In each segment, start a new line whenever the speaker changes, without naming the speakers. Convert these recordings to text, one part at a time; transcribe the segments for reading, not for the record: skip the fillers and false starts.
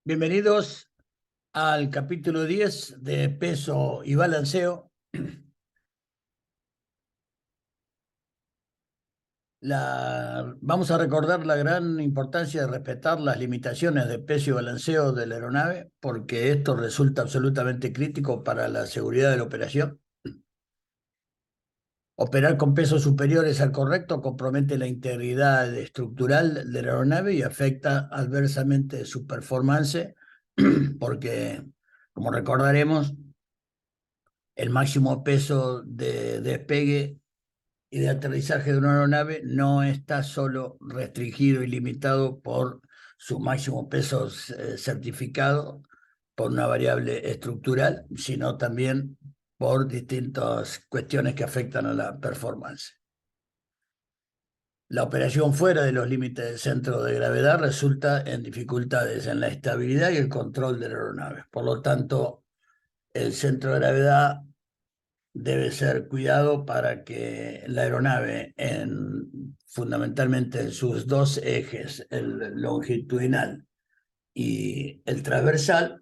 Bienvenidos al capítulo 10 de peso y balanceo. Vamos a recordar la gran importancia de respetar las limitaciones de peso y balanceo de la aeronave, porque esto resulta absolutamente crítico para la seguridad de la operación. Operar con pesos superiores al correcto compromete la integridad estructural de la aeronave y afecta adversamente su performance, porque, como recordaremos, el máximo peso de despegue y de aterrizaje de una aeronave no está solo restringido y limitado por su máximo peso certificado por una variable estructural, sino también por distintas cuestiones que afectan a la performance. La operación fuera de los límites del centro de gravedad resulta en dificultades en la estabilidad y el control de la aeronave. Por lo tanto, el centro de gravedad debe ser cuidado para que la aeronave, fundamentalmente en sus dos ejes, el longitudinal y el transversal,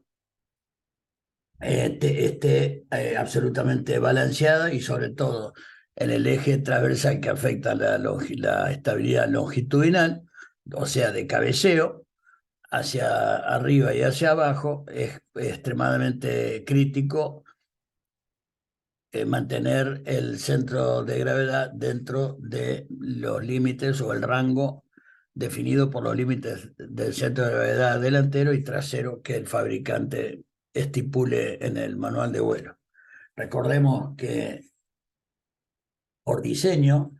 esté absolutamente balanceada, y sobre todo en el eje transversal que afecta la estabilidad longitudinal, o sea, de cabeceo, hacia arriba y hacia abajo, es extremadamente crítico mantener el centro de gravedad dentro de los límites o el rango definido por los límites del centro de gravedad delantero y trasero que el fabricante estipule en el manual de vuelo. Recordemos que por diseño,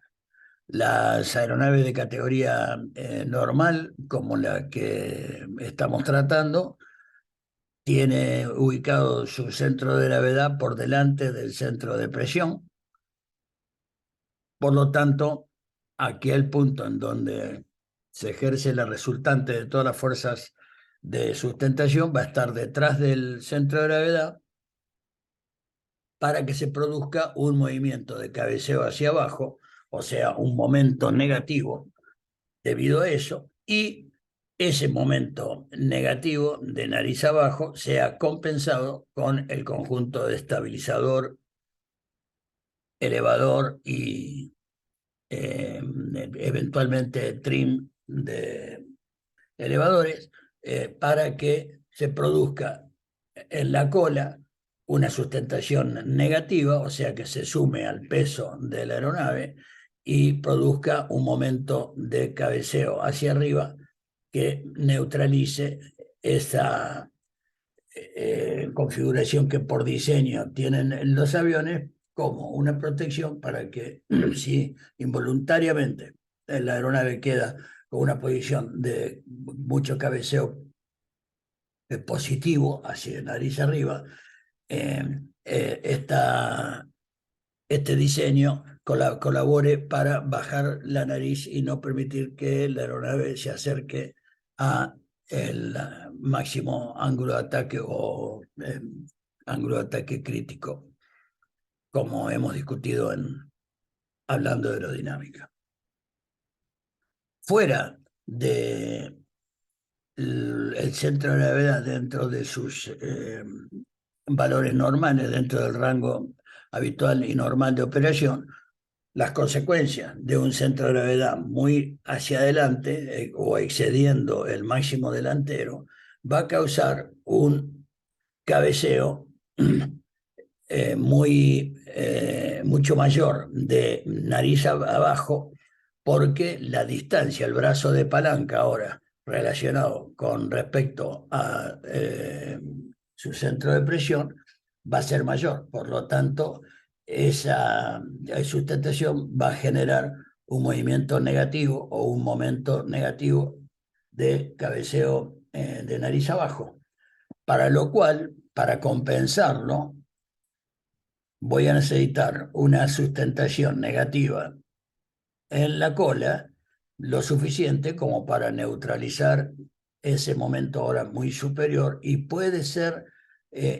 las aeronaves de categoría normal, como la que estamos tratando, tiene ubicado su centro de gravedad por delante del centro de presión. Por lo tanto, aquel punto en donde se ejerce la resultante de todas las fuerzas de sustentación va a estar detrás del centro de gravedad para que se produzca un movimiento de cabeceo hacia abajo, o sea, un momento negativo debido a eso, y ese momento negativo de nariz abajo sea compensado con el conjunto de estabilizador, elevador y eventualmente trim de elevadores, para que se produzca en la cola una sustentación negativa, o sea que se sume al peso de la aeronave y produzca un momento de cabeceo hacia arriba que neutralice esa configuración que por diseño tienen los aviones, como una protección para que si involuntariamente la aeronave queda con una posición de mucho cabeceo positivo hacia nariz arriba, eh, este diseño colabore para bajar la nariz y no permitir que la aeronave se acerque a el máximo ángulo de ataque o ángulo de ataque crítico, como hemos discutido hablando de aerodinámica. Fuera de el centro de gravedad, dentro de sus valores normales, dentro del rango habitual y normal de operación, las consecuencias de un centro de gravedad muy hacia adelante o excediendo el máximo delantero va a causar un cabeceo mucho mayor de nariz abajo, porque la distancia, el brazo de palanca ahora relacionado con respecto a su centro de presión va a ser mayor. Por lo tanto, esa sustentación va a generar un movimiento negativo o un momento negativo de cabeceo de nariz abajo. Para lo cual, para compensarlo, voy a necesitar una sustentación negativa en la cola, lo suficiente como para neutralizar ese momento ahora muy superior, y puede ser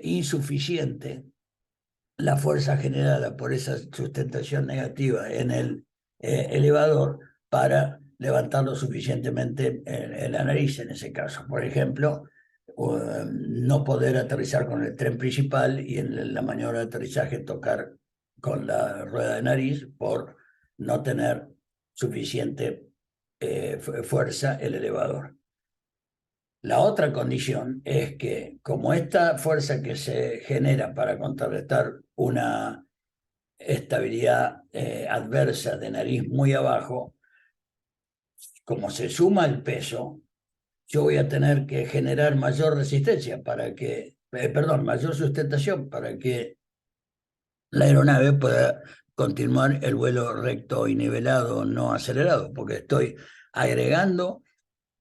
insuficiente la fuerza generada por esa sustentación negativa en el elevador para levantarlo suficientemente en la nariz en ese caso. Por ejemplo, no poder aterrizar con el tren principal y en la maniobra de aterrizaje tocar con la rueda de nariz por no tener suficiente fuerza el elevador. La otra condición es que, como esta fuerza que se genera para contrarrestar una estabilidad adversa de nariz muy abajo, como se suma el peso, yo voy a tener que generar mayor resistencia para que, perdón, mayor sustentación para que la aeronave pueda continuar el vuelo recto y nivelado, no acelerado, porque estoy agregando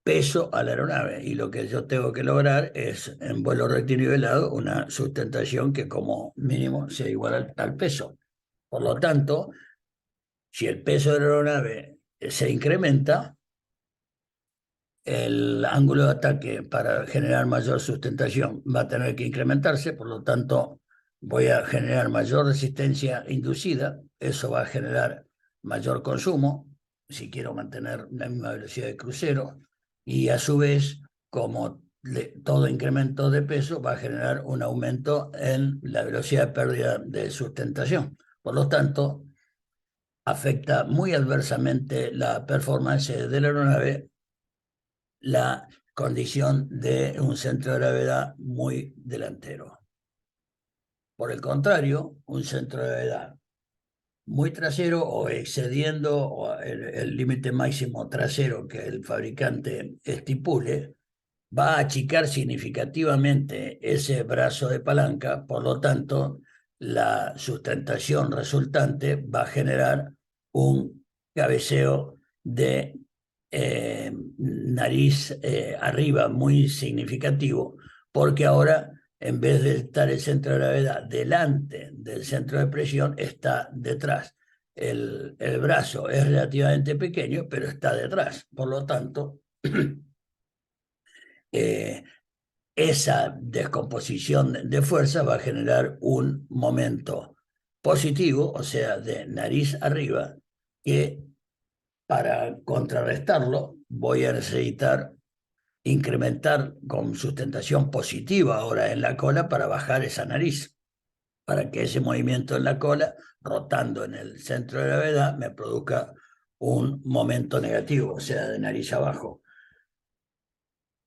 peso a la aeronave y lo que yo tengo que lograr es en vuelo recto y nivelado una sustentación que como mínimo sea igual al peso. Por lo tanto, si el peso de la aeronave se incrementa, el ángulo de ataque para generar mayor sustentación va a tener que incrementarse, por lo tanto voy a generar mayor resistencia inducida, eso va a generar mayor consumo, si quiero mantener la misma velocidad de crucero, y a su vez, como todo incremento de peso va a generar un aumento en la velocidad de pérdida de sustentación. Por lo tanto, afecta muy adversamente la performance de la aeronave la condición de un centro de gravedad muy delantero. Por el contrario, un centro de gravedad muy trasero o excediendo el límite máximo trasero que el fabricante estipule, va a achicar significativamente ese brazo de palanca, por lo tanto, la sustentación resultante va a generar un cabeceo de nariz arriba muy significativo, porque ahora, en vez de estar el centro de gravedad delante del centro de presión, está detrás. El brazo es relativamente pequeño, pero está detrás. Por lo tanto, eh, esa descomposición de fuerza va a generar un momento positivo, o sea, de nariz arriba, que para contrarrestarlo voy a necesitar incrementar con sustentación positiva ahora en la cola para bajar esa nariz, para que ese movimiento en la cola, rotando en el centro de gravedad, me produzca un momento negativo, o sea, de nariz abajo.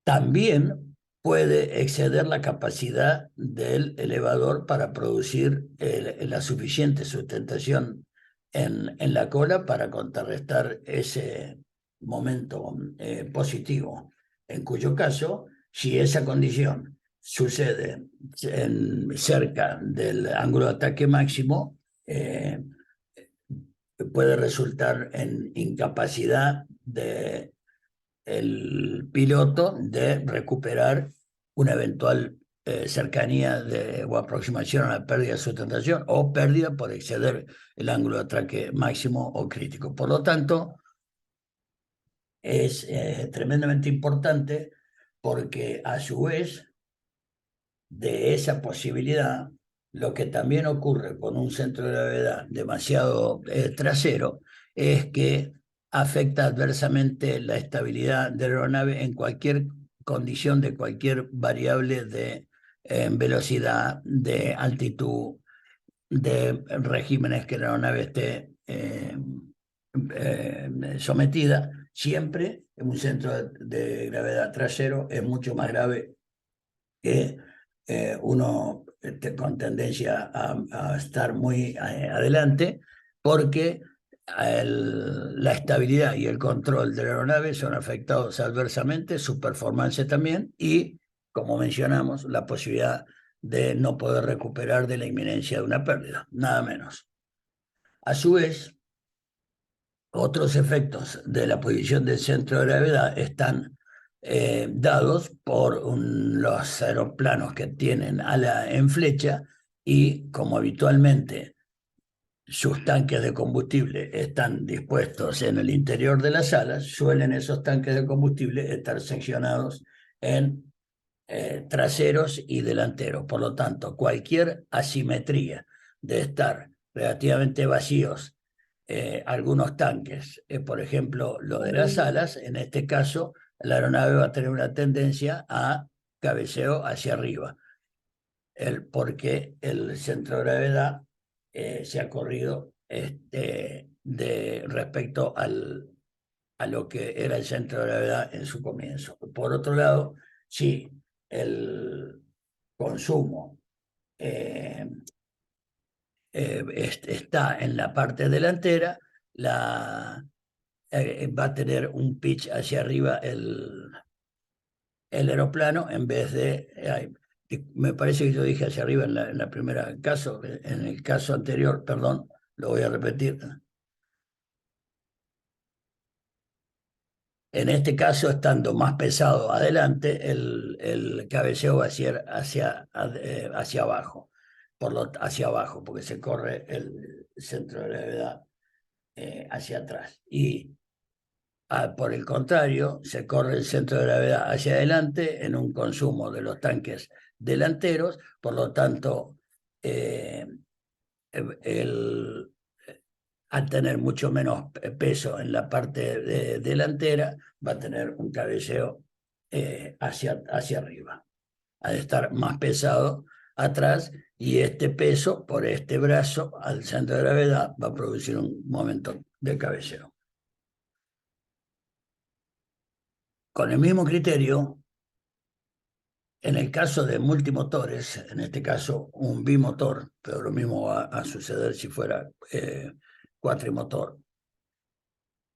También puede exceder la capacidad del elevador para producir la suficiente sustentación en la cola para contrarrestar ese momento positivo, en cuyo caso, si esa condición sucede cerca del ángulo de ataque máximo, puede resultar en incapacidad de el piloto de recuperar una eventual cercanía o aproximación a la pérdida de sustentación o pérdida por exceder el ángulo de ataque máximo o crítico. Por lo tanto, es tremendamente importante porque a su vez de esa posibilidad, lo que también ocurre con un centro de gravedad demasiado trasero es que afecta adversamente la estabilidad de la aeronave en cualquier condición de cualquier variable de velocidad, de altitud, de regímenes que la aeronave esté sometida. Siempre un centro de gravedad trasero es mucho más grave que uno con tendencia a estar muy adelante, porque la estabilidad y el control de la aeronave son afectados adversamente, su performance también, y, como mencionamos, la posibilidad de no poder recuperar de la inminencia de una pérdida, nada menos. A su vez, otros efectos de la posición del centro de gravedad están dados por los aeroplanos que tienen ala en flecha y como habitualmente sus tanques de combustible están dispuestos en el interior de las alas, suelen esos tanques de combustible estar seccionados en traseros y delanteros. Por lo tanto, cualquier asimetría de estar relativamente vacíos algunos tanques, por ejemplo, lo de las alas, en este caso, la aeronave va a tener una tendencia a cabeceo hacia arriba, porque el centro de gravedad se ha corrido respecto a lo que era el centro de gravedad en su comienzo. Por otro lado, si el consumo está en la parte delantera, va a tener un pitch hacia arriba el aeroplano en vez de... me parece que yo dije hacia arriba en la primera caso, en el caso anterior, perdón, lo voy a repetir. En este caso, estando más pesado adelante, el cabeceo va a ser hacia abajo, hacia abajo, porque se corre el centro de gravedad hacia atrás. Y por el contrario, se corre el centro de gravedad hacia adelante en un consumo de los tanques delanteros, por lo tanto, el, al tener mucho menos peso en la parte delantera, va a tener un cabeceo hacia arriba. Al estar más pesado atrás, y este peso por este brazo al centro de gravedad va a producir un momento de cabeceo. Con el mismo criterio, en el caso de multimotores, en este caso un bimotor, pero lo mismo va a suceder si fuera cuatrimotor,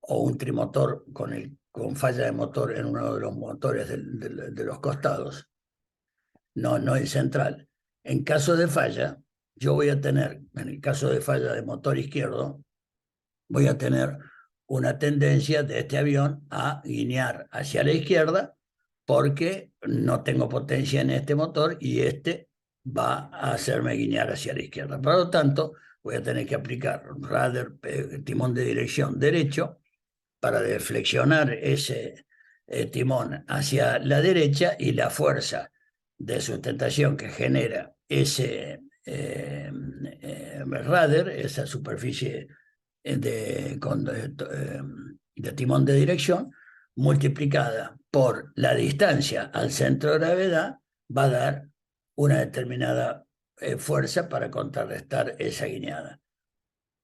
o un trimotor con falla de motor en uno de los motores de los costados, no el central. En caso de falla, yo voy a tener, en el caso de falla de motor izquierdo, voy a tener una tendencia de este avión a guiñar hacia la izquierda porque no tengo potencia en este motor y este va a hacerme guiñar hacia la izquierda. Por lo tanto, voy a tener que aplicar rudder, timón de dirección derecho, para deflexionar ese timón hacia la derecha, y la fuerza de sustentación que genera ese rudder, esa superficie de timón de dirección, multiplicada por la distancia al centro de gravedad, va a dar una determinada fuerza para contrarrestar esa guiñada.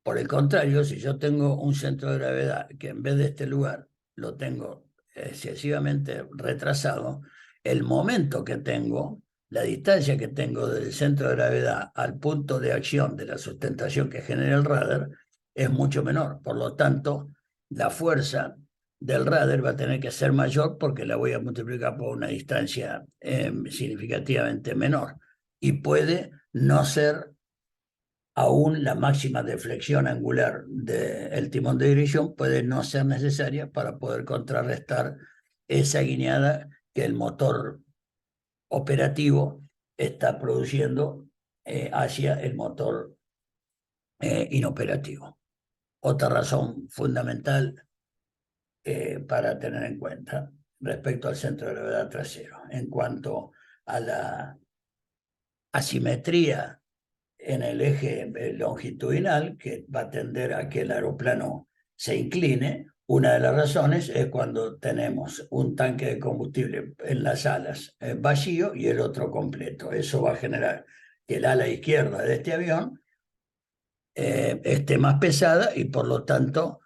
Por el contrario, si yo tengo un centro de gravedad que en vez de este lugar lo tengo excesivamente retrasado, el momento que tengo, la distancia que tengo del centro de gravedad al punto de acción de la sustentación que genera el rudder es mucho menor. Por lo tanto, la fuerza del rudder va a tener que ser mayor porque la voy a multiplicar por una distancia significativamente menor. Y puede no ser aún la máxima deflexión angular del timón de dirección puede no ser necesaria para poder contrarrestar esa guiñada que el motor operativo está produciendo hacia el motor inoperativo. Otra razón fundamental para tener en cuenta respecto al centro de gravedad trasero. En cuanto a la asimetría en el eje longitudinal, que va a tender a que el aeroplano se incline, una de las razones es cuando tenemos un tanque de combustible en las alas vacío y el otro completo. Eso va a generar que el ala izquierda de este avión esté más pesada y por lo tanto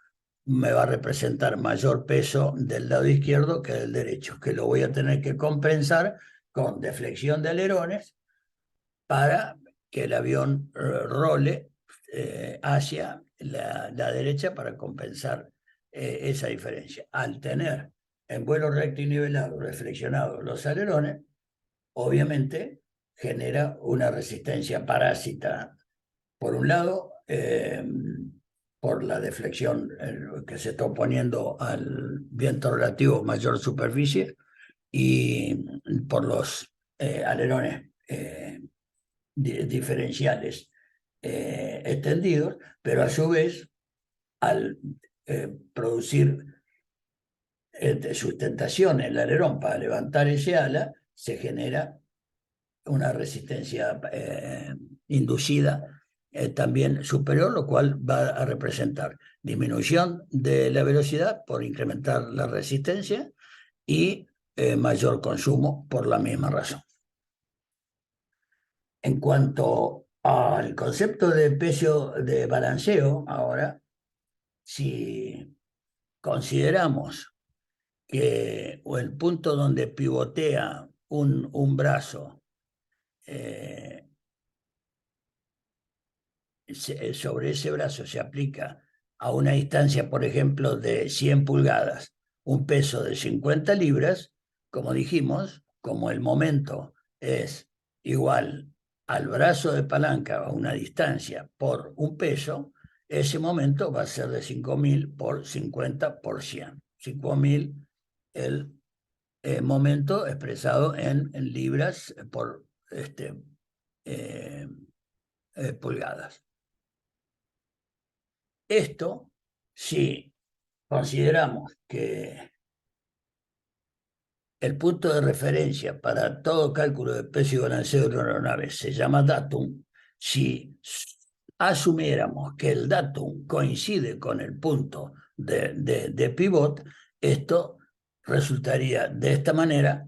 me va a representar mayor peso del lado izquierdo que del derecho, que lo voy a tener que compensar con deflexión de alerones para que el avión role hacia la derecha para compensar esa diferencia. Al tener en vuelo recto y nivelado reflexionados los alerones, obviamente genera una resistencia parásita, por un lado, por la deflexión que se está oponiendo al viento relativo mayor superficie, y por los alerones diferenciales extendidos, pero a su vez, al producir sustentación en el alerón para levantar ese ala, se genera una resistencia inducida también superior, lo cual va a representar disminución de la velocidad por incrementar la resistencia y mayor consumo por la misma razón. En cuanto al concepto de peso de balanceo, ahora, si consideramos que o el punto donde pivotea un brazo sobre ese brazo se aplica a una distancia, por ejemplo, de 100 pulgadas, un peso de 50 libras, como dijimos, como el momento es igual al brazo de palanca a una distancia por un peso, ese momento va a ser de 5.000 por 50 por 100. 5.000 el momento expresado en libras por eh, pulgadas. Esto, si consideramos que el punto de referencia para todo cálculo de peso y balanceo de una aeronave se llama datum, si asumiéramos que el datum coincide con el punto de pivot, esto resultaría de esta manera,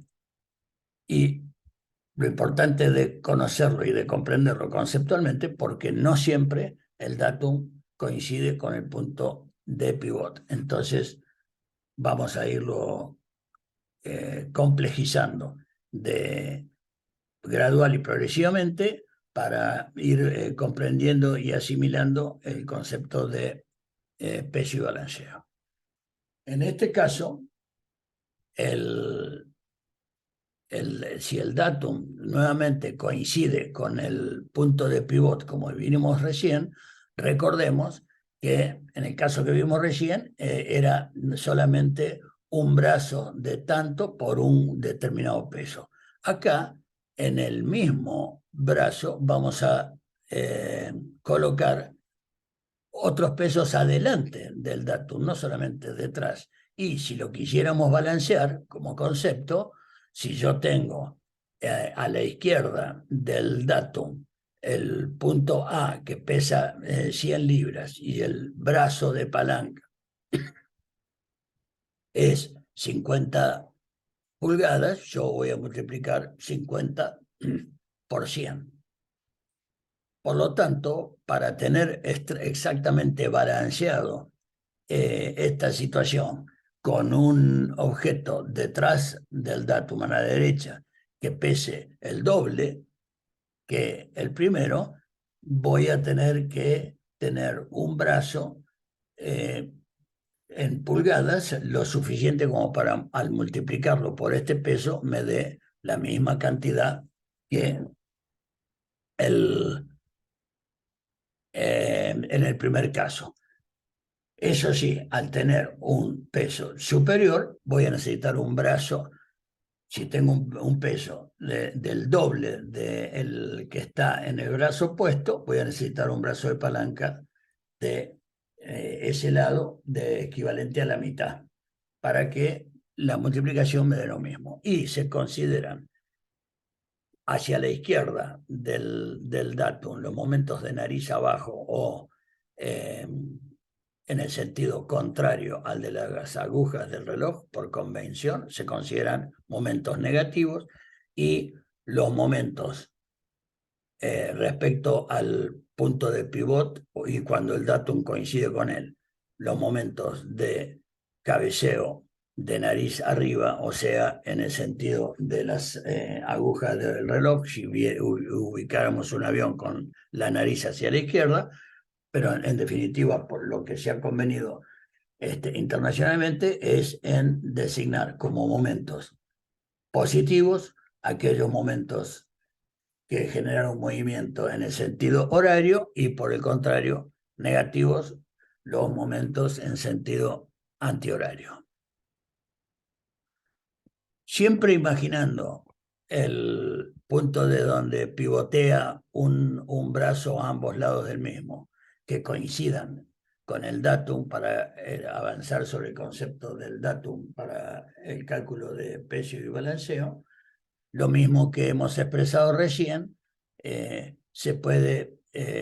y lo importante de conocerlo y de comprenderlo conceptualmente, porque no siempre el datum coincide con el punto de pivot. Entonces, vamos a irlo complejizando gradual y progresivamente para ir comprendiendo y asimilando el concepto de peso y balanceo. En este caso, si el datum nuevamente coincide con el punto de pivot como vimos recién, recordemos que en el caso que vimos recién era solamente un brazo de tanto por un determinado peso. Acá, en el mismo brazo, vamos a colocar otros pesos adelante del datum, no solamente detrás. Y si lo quisiéramos balancear como concepto, si yo tengo a la izquierda del datum el punto A que pesa 100 libras y el brazo de palanca es 50 pulgadas, yo voy a multiplicar 50 por 100. Por lo tanto, para tener exactamente balanceado esta situación con un objeto detrás del datum a la derecha que pese el doble que el primero, voy a tener que tener un brazo en pulgadas lo suficiente como para al multiplicarlo por este peso me dé la misma cantidad que el, en el primer caso. Eso sí, al tener un peso superior, voy a necesitar un brazo. Si tengo un peso del doble del que está en el brazo opuesto, voy a necesitar un brazo de palanca de ese lado equivalente a la mitad, para que la multiplicación me dé lo mismo. Y se consideran hacia la izquierda del datum los momentos de nariz abajo o en el sentido contrario al de las agujas del reloj, por convención, se consideran momentos negativos, y los momentos respecto al punto de pivot y cuando el datum coincide con él, los momentos de cabeceo de nariz arriba, o sea, en el sentido de las agujas del reloj, si ubicáramos un avión con la nariz hacia la izquierda, pero en definitiva, por lo que se ha convenido internacionalmente, es en designar como momentos positivos aquellos momentos que generan un movimiento en el sentido horario y por el contrario, negativos los momentos en sentido antihorario. Siempre imaginando el punto de donde pivotea un brazo a ambos lados del mismo, que coincidan con el datum para avanzar sobre el concepto del datum para el cálculo de peso y balanceo, lo mismo que hemos expresado recién, se puede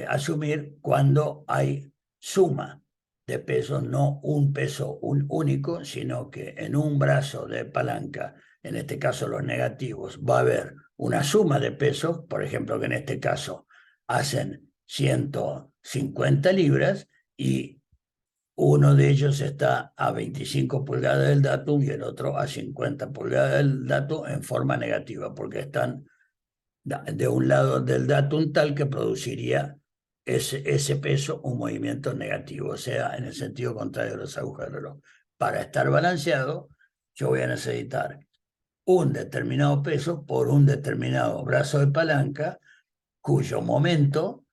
asumir cuando hay suma de pesos, no un peso único, sino que en un brazo de palanca en este caso los negativos, va a haber una suma de pesos, por ejemplo, que en este caso hacen 150 libras y uno de ellos está a 25 pulgadas del datum y el otro a 50 pulgadas del datum en forma negativa, porque están de un lado del datum tal que produciría ese peso un movimiento negativo, o sea, en el sentido contrario de los agujeros de reloj. Para estar balanceado, yo voy a necesitar un determinado peso por un determinado brazo de palanca, cuyo momento,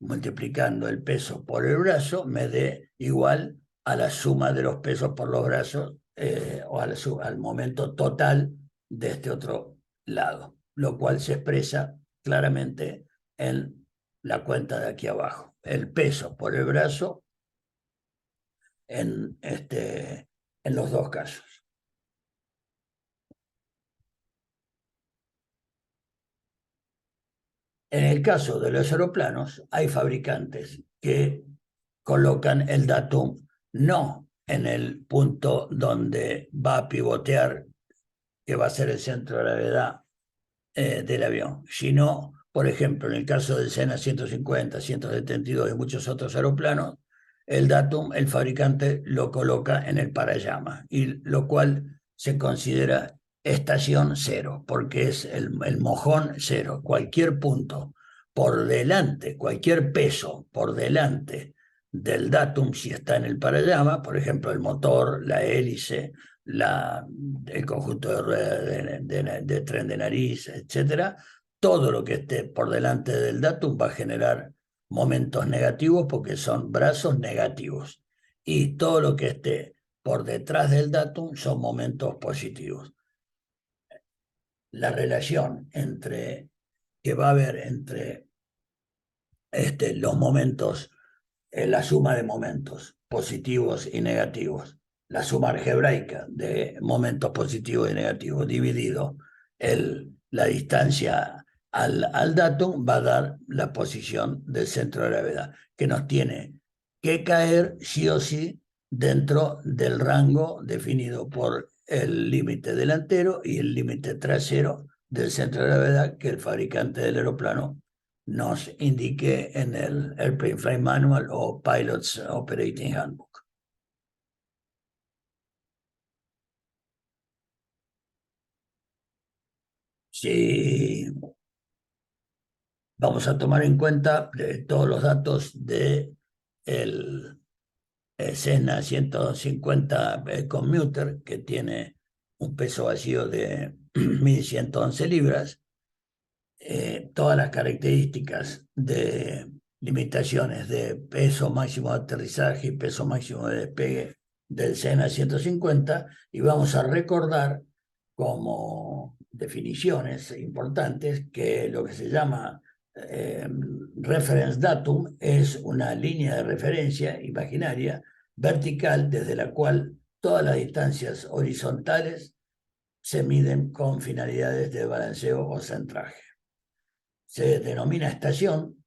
multiplicando el peso por el brazo, me dé igual a la suma de los pesos por los brazos o al momento total de este otro lado, lo cual se expresa claramente en la cuenta de aquí abajo. El peso por el brazo en los dos casos. En el caso de los aeroplanos, hay fabricantes que colocan el datum no en el punto donde va a pivotear, que va a ser el centro de gravedad del avión, sino, por ejemplo, en el caso del Cessna 150, 172 y muchos otros aeroplanos, el datum, el fabricante lo coloca en el parallamas, y lo cual se considera estación cero, porque es el mojón cero. Cualquier punto por delante, cualquier peso por delante del datum, si está en el parallamas, por ejemplo, el motor, la hélice, el conjunto de ruedas de tren de nariz, etcétera, todo lo que esté por delante del datum va a generar momentos negativos porque son brazos negativos. Y todo lo que esté por detrás del datum son momentos positivos. La relación que va a haber entre los momentos, la suma de momentos positivos y negativos, la suma algebraica de momentos positivos y negativos dividido la distancia al datum, va a dar la posición del centro de gravedad, que nos tiene que caer sí o sí dentro del rango definido por el límite delantero y el límite trasero del centro de gravedad que el fabricante del aeroplano nos indique en el Airplane Flight Manual o Pilot's Operating Handbook. Si vamos a tomar en cuenta todos los datos de el Cessna 150 Commuter, que tiene un peso vacío de 1.111 libras, todas las características de limitaciones de peso máximo de aterrizaje y peso máximo de despegue del Cessna 150, y vamos a recordar como definiciones importantes que lo que se llama reference datum es una línea de referencia imaginaria vertical desde la cual todas las distancias horizontales se miden con finalidades de balanceo o centraje. Se denomina estación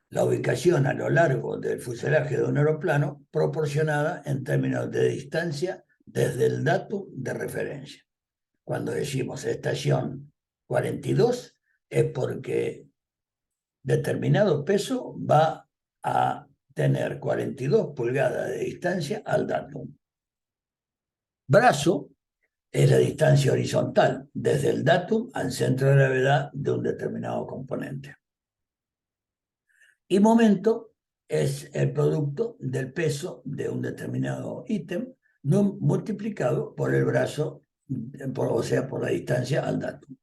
la ubicación a lo largo del fuselaje de un aeroplano proporcionada en términos de distancia desde el datum de referencia. Cuando decimos estación 42 es porque determinado peso va a tener 42 pulgadas de distancia al datum. Brazo es la distancia horizontal desde el datum al centro de gravedad de un determinado componente. Y momento es el producto del peso de un determinado ítem multiplicado por el brazo, o sea, por la distancia al datum.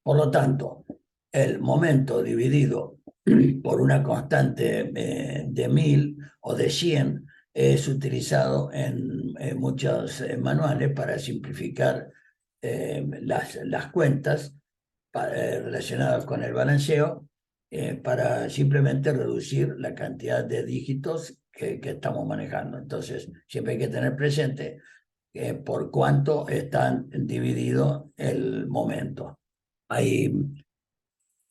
Por lo tanto, el momento dividido por una constante de 1000 o de 100 es utilizado en muchos manuales para simplificar las cuentas relacionadas con el balanceo, para simplemente reducir la cantidad de dígitos que estamos manejando. Entonces, siempre hay que tener presente por cuánto están dividido el momento. Hay,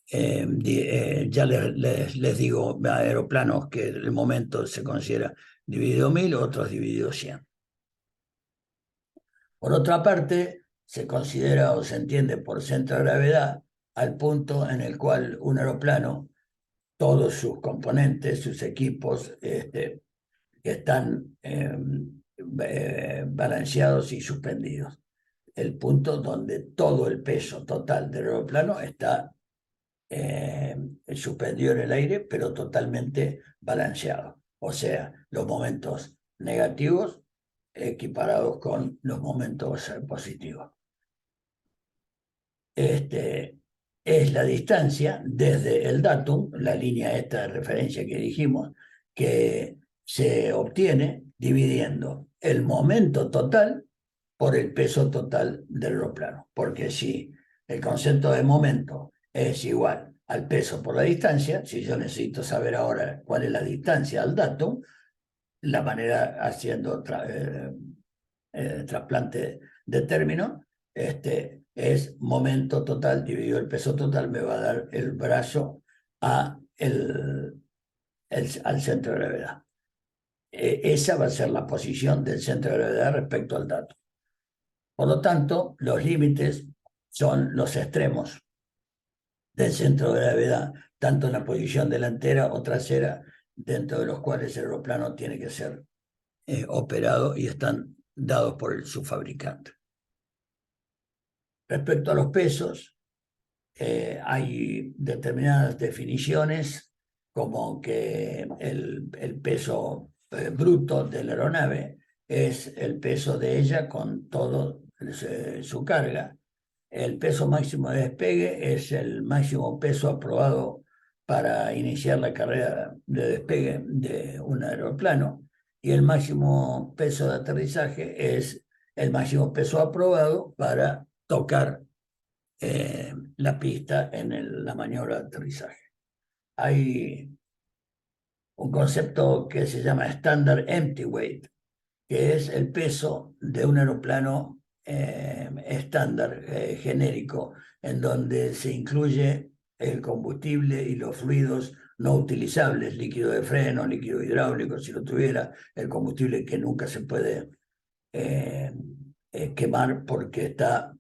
ya les digo, aeroplanos que el momento se considera dividido 1000, otros dividido 100. Por otra parte, se considera o se entiende por centro de gravedad al punto en el cual un aeroplano, todos sus componentes, sus equipos, están balanceados y suspendidos. El punto donde todo el peso total del aeroplano está suspendido en el aire, pero totalmente balanceado. O sea, los momentos negativos equiparados con los momentos positivos. Es la distancia desde el datum, la línea esta de referencia que dijimos, que se obtiene dividiendo el momento total por el peso total del aeroplano. Porque si el concepto de momento es igual al peso por la distancia, si yo necesito saber ahora cuál es la distancia al datum, la manera haciendo trasplante de término, es momento total dividido el peso total, me va a dar el brazo al centro de gravedad. Esa va a ser la posición del centro de gravedad respecto al dato. Por lo tanto, los límites son los extremos del centro de gravedad, tanto en la posición delantera o trasera, dentro de los cuales el aeroplano tiene que ser operado y están dados por su fabricante. Respecto a los pesos, hay determinadas definiciones, como que el peso bruto de la aeronave es el peso de ella con todo su carga. El peso máximo de despegue es el máximo peso aprobado para iniciar la carrera de despegue de un aeroplano, y el máximo peso de aterrizaje es el máximo peso aprobado para tocar la pista en la maniobra de aterrizaje. Hay un concepto que se llama Standard Empty Weight, que es el peso de un aeroplano estándar, genérico, en donde se incluye el combustible y los fluidos no utilizables, líquido de freno, líquido hidráulico, si lo tuviera, el combustible que nunca se puede quemar porque está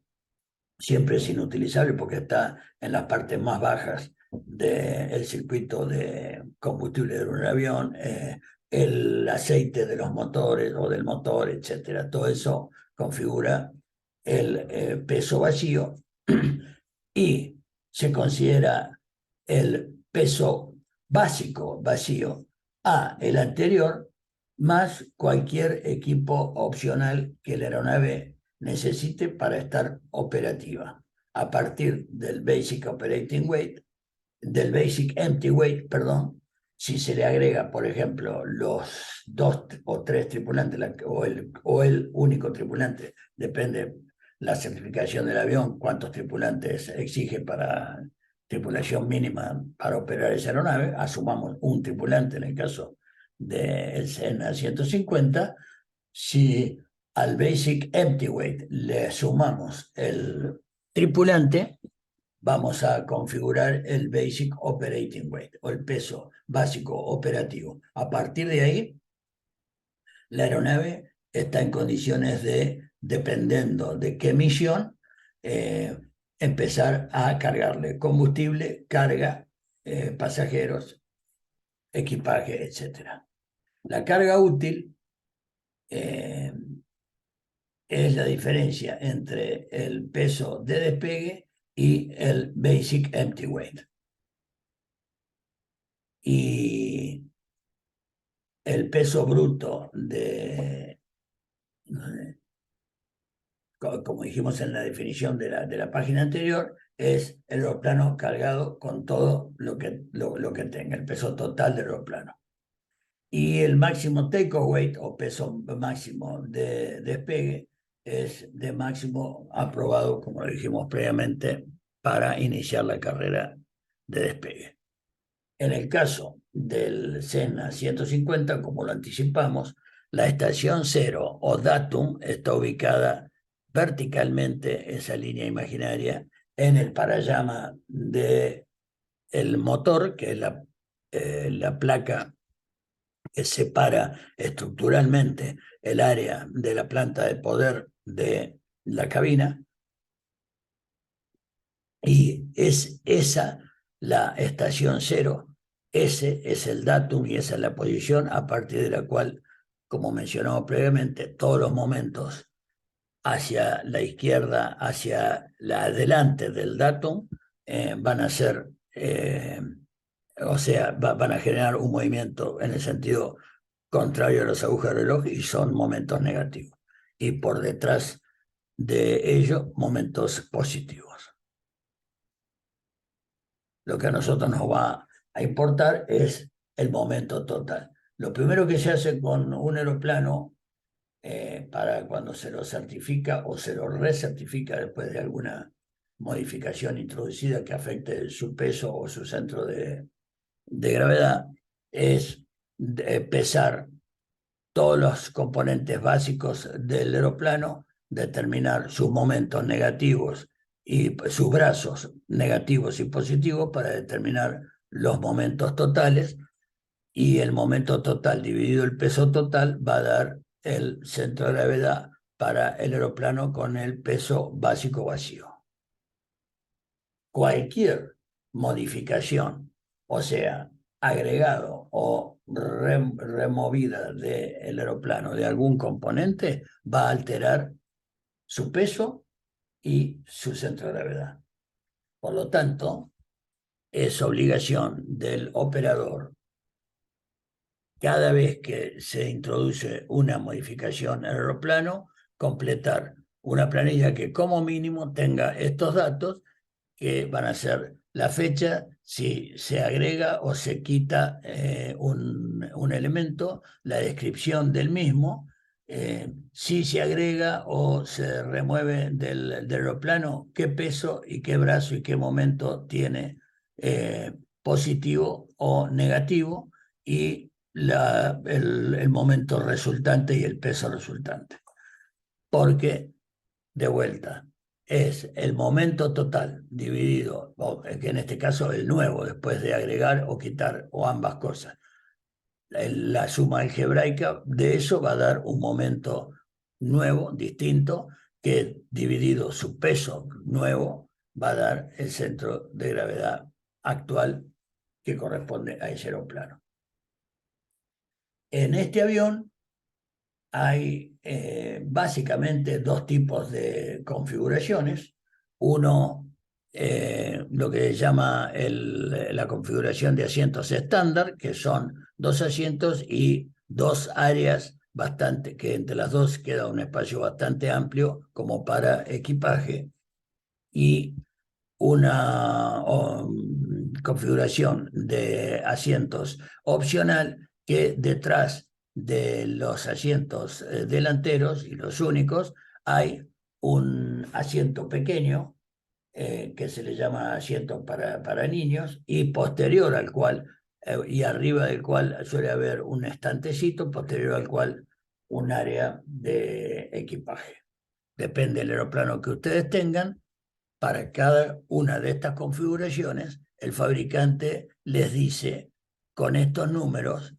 siempre es inutilizable, porque está en las partes más bajas del circuito de combustible de un avión, el aceite de los motores o del motor, etcétera. Todo eso configura el peso vacío y se considera el peso básico vacío a el anterior, más cualquier equipo opcional que la aeronave necesite para estar operativa. A partir del Basic Operating Weight, del Basic Empty Weight, perdón, si se le agrega, por ejemplo, los 2 o 3 tripulantes o el único tripulante, depende la certificación del avión, cuántos tripulantes exige para tripulación mínima para operar esa aeronave, asumamos un tripulante en el caso del Cessna 150, si al Basic Empty Weight le sumamos el tripulante, vamos a configurar el Basic Operating Weight o el peso básico operativo. A partir de ahí, la aeronave está en condiciones de, dependiendo de qué misión, empezar a cargarle combustible, carga, pasajeros, equipaje, etc. La carga útil es la diferencia entre el peso de despegue y el Basic Empty Weight. Y el peso bruto como dijimos en la definición de la página anterior, es el aeroplano cargado con todo lo que tenga, el peso total del aeroplano. Y el máximo take-off weight o peso máximo de despegue es de máximo aprobado, como lo dijimos previamente, para iniciar la carrera de despegue. En el caso del Cessna 150, como lo anticipamos, la estación cero o datum está ubicada verticalmente, esa línea imaginaria, en el parallama del motor, que es la placa que separa estructuralmente el área de la planta de poder de la cabina, Y es esa la estación cero, ese es el datum y esa es la posición a partir de la cual, como mencionamos previamente, todos los momentos hacia la izquierda, hacia la adelante del datum, van a ser, o sea, van a generar un movimiento en el sentido contrario a los agujeros de reloj y son momentos negativos. Y por detrás de ello, momentos positivos. Lo que a nosotros nos va a importar es el momento total. Lo primero que se hace con un aeroplano para cuando se lo certifica o se lo recertifica después de alguna modificación introducida que afecte su peso o su centro de gravedad, es pesar todos los componentes básicos del aeroplano, determinar sus momentos negativos y sus brazos negativos y positivos para determinar los momentos totales, y el momento total dividido el peso total va a dar el centro de gravedad para el aeroplano con el peso básico vacío. Cualquier modificación, o sea, agregado o removida del aeroplano de algún componente, va a alterar su peso y su centro de gravedad. Por lo tanto, es obligación del operador, cada vez que se introduce una modificación en el aeroplano, completar una planilla que como mínimo tenga estos datos, que van a ser la fecha, si se agrega o se quita un elemento, la descripción del mismo, si se agrega o se remueve del aeroplano, qué peso y qué brazo y qué momento tiene positivo o negativo, y el momento resultante y el peso resultante. Porque, de vuelta, es el momento total dividido, o que en este caso el nuevo, después de agregar o quitar o ambas cosas. La suma algebraica de eso va a dar un momento nuevo, distinto, que dividido su peso nuevo va a dar el centro de gravedad actual que corresponde a ese aeroplano. En este avión hay básicamente dos tipos de configuraciones. Uno, lo que se llama la configuración de asientos estándar, que son dos asientos y dos áreas bastante, que entre las dos queda un espacio bastante amplio como para equipaje, y una configuración de asientos opcional, que detrás de los asientos delanteros y los únicos hay un asiento pequeño que se le llama asiento para niños, y posterior al cual y arriba del cual suele haber un estantecito, posterior al cual un área de equipaje. Depende del aeroplano que ustedes tengan. Para cada una de estas configuraciones, el fabricante les dice con estos números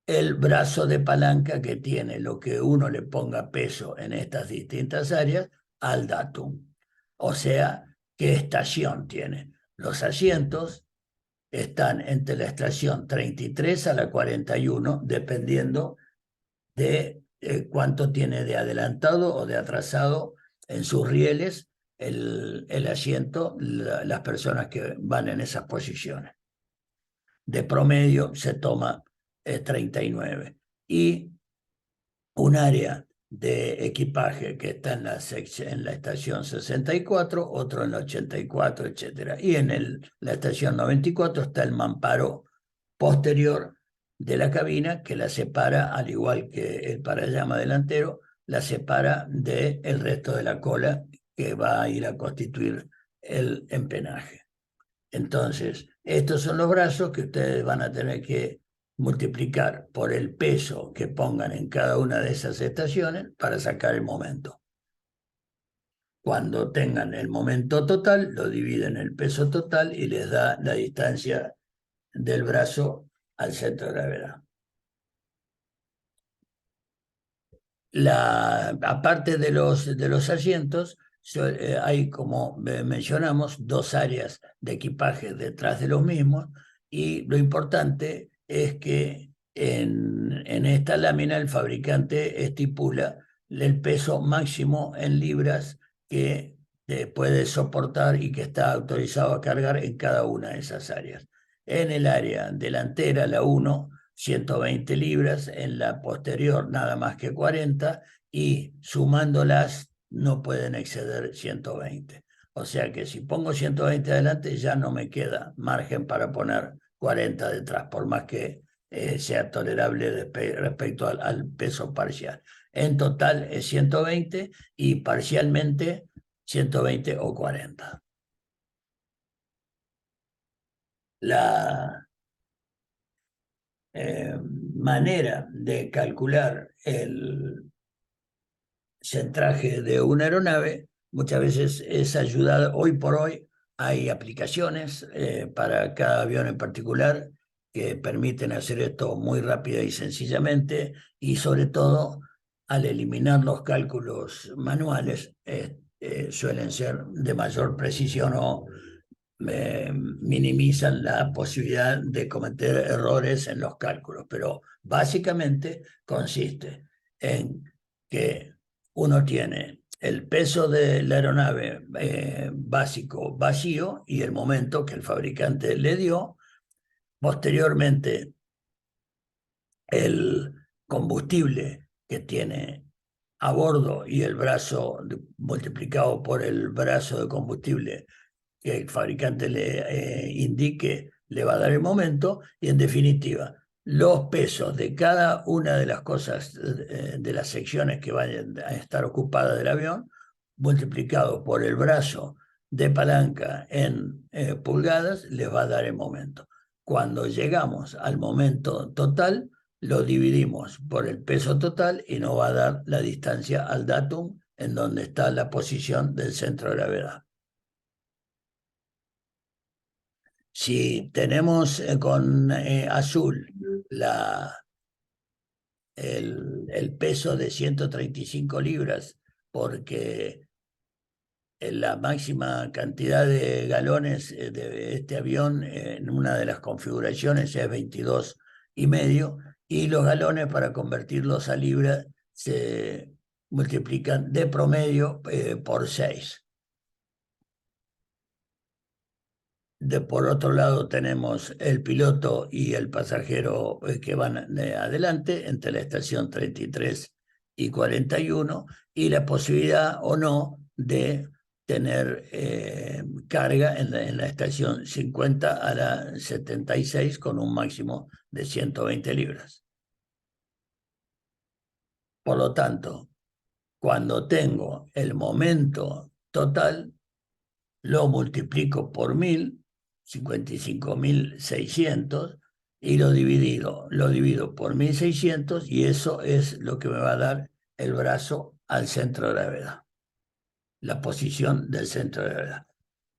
el brazo de palanca que tiene lo que uno le ponga peso en estas distintas áreas al datum. O sea, qué estación tiene. Los asientos están entre la estación 33 a la 41, dependiendo de cuánto tiene de adelantado o de atrasado en sus rieles el asiento, las personas que van en esas posiciones. De promedio se toma 39. Y un área de equipaje que está en la estación 64, otro en la 84, etc. Y en la estación 94 está el mamparo posterior de la cabina, que la separa, al igual que el parallama delantero, la separa del resto de la cola que va a ir a constituir el empenaje. Entonces, estos son los brazos que ustedes van a tener que multiplicar por el peso que pongan en cada una de esas estaciones para sacar el momento. Cuando tengan el momento total, lo dividen el peso total y les da la distancia del brazo al centro de gravedad. Aparte de los asientos, hay, como mencionamos, dos áreas de equipaje detrás de los mismos, y lo importante es que en esta lámina el fabricante estipula el peso máximo en libras que puede soportar y que está autorizado a cargar en cada una de esas áreas. En el área delantera, la 1, 120 libras, en la posterior nada más que 40, y sumándolas no pueden exceder 120. O sea que si pongo 120 adelante ya no me queda margen para poner 40 detrás, por más que sea tolerable respecto al peso parcial. En total es 120 y parcialmente 120 o 40. La manera de calcular el centraje de una aeronave muchas veces es ayudada. Hoy por hoy hay aplicaciones para cada avión en particular que permiten hacer esto muy rápida y sencillamente, y sobre todo al eliminar los cálculos manuales suelen ser de mayor precisión o minimizan la posibilidad de cometer errores en los cálculos, pero básicamente consiste en que uno tiene el peso de la aeronave básico vacío y el momento que el fabricante le dio, posteriormente el combustible que tiene a bordo y el brazo multiplicado por el brazo de combustible que el fabricante le indique, le va a dar el momento, y en definitiva los pesos de cada una de las cosas, de las secciones que vayan a estar ocupadas del avión, multiplicado por el brazo de palanca en pulgadas, les va a dar el momento. Cuando llegamos al momento total, lo dividimos por el peso total y nos va a dar la distancia al datum en donde está la posición del centro de gravedad. Si tenemos con azul el peso de 135 libras, porque la máxima cantidad de galones de este avión en una de las configuraciones es 22,5, y los galones para convertirlos a libras se multiplican de promedio por 6. Por otro lado tenemos el piloto y el pasajero que van adelante entre la estación 33 y 41, y la posibilidad o no de tener carga en la estación 50 a la 76 con un máximo de 120 libras. Por lo tanto, cuando tengo el momento total, lo multiplico por 1000, 55.600, y lo divido por 1600, y eso es lo que me va a dar el brazo al centro de gravedad, la posición del centro de gravedad.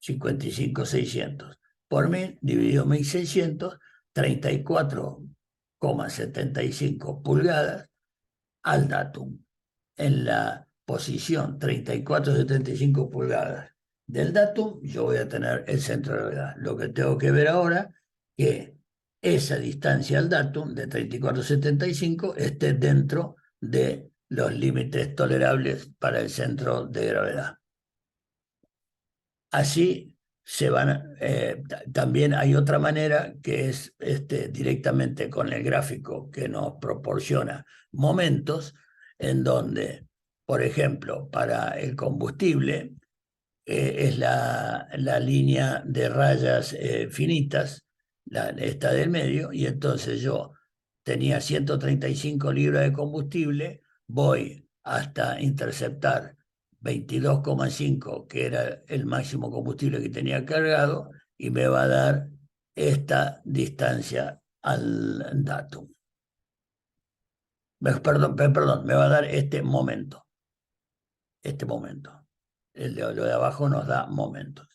55.600 por 1000 dividido 1600, 34,75 pulgadas al datum. En la posición 34,75 pulgadas del datum, yo voy a tener el centro de gravedad. Lo que tengo que ver ahora que esa distancia al datum de 34,75 esté dentro de los límites tolerables para el centro de gravedad. Así se van. También hay otra manera que es directamente con el gráfico que nos proporciona momentos, en donde, por ejemplo, para el combustible es la línea de rayas finitas, esta del medio, y entonces yo tenía 135 libras de combustible, voy hasta interceptar 22,5, que era el máximo combustible que tenía cargado, y me va a dar esta distancia al datum. Perdón, me va a dar este momento. Lo de abajo nos da momentos.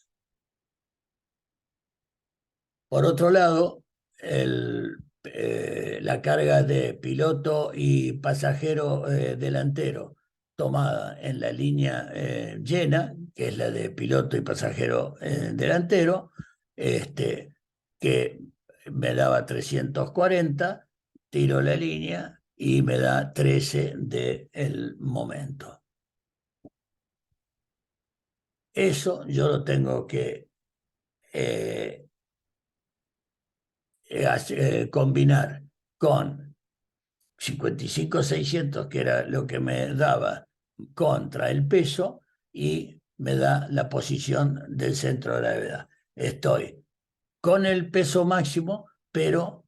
Por otro lado, la carga de piloto y pasajero delantero tomada en la línea llena, que es la de piloto y pasajero delantero, que me daba 340, tiro la línea y me da 13 del momento. Eso yo lo tengo que combinar con 55,600, que era lo que me daba contra el peso, y me da la posición del centro de gravedad. Estoy con el peso máximo, pero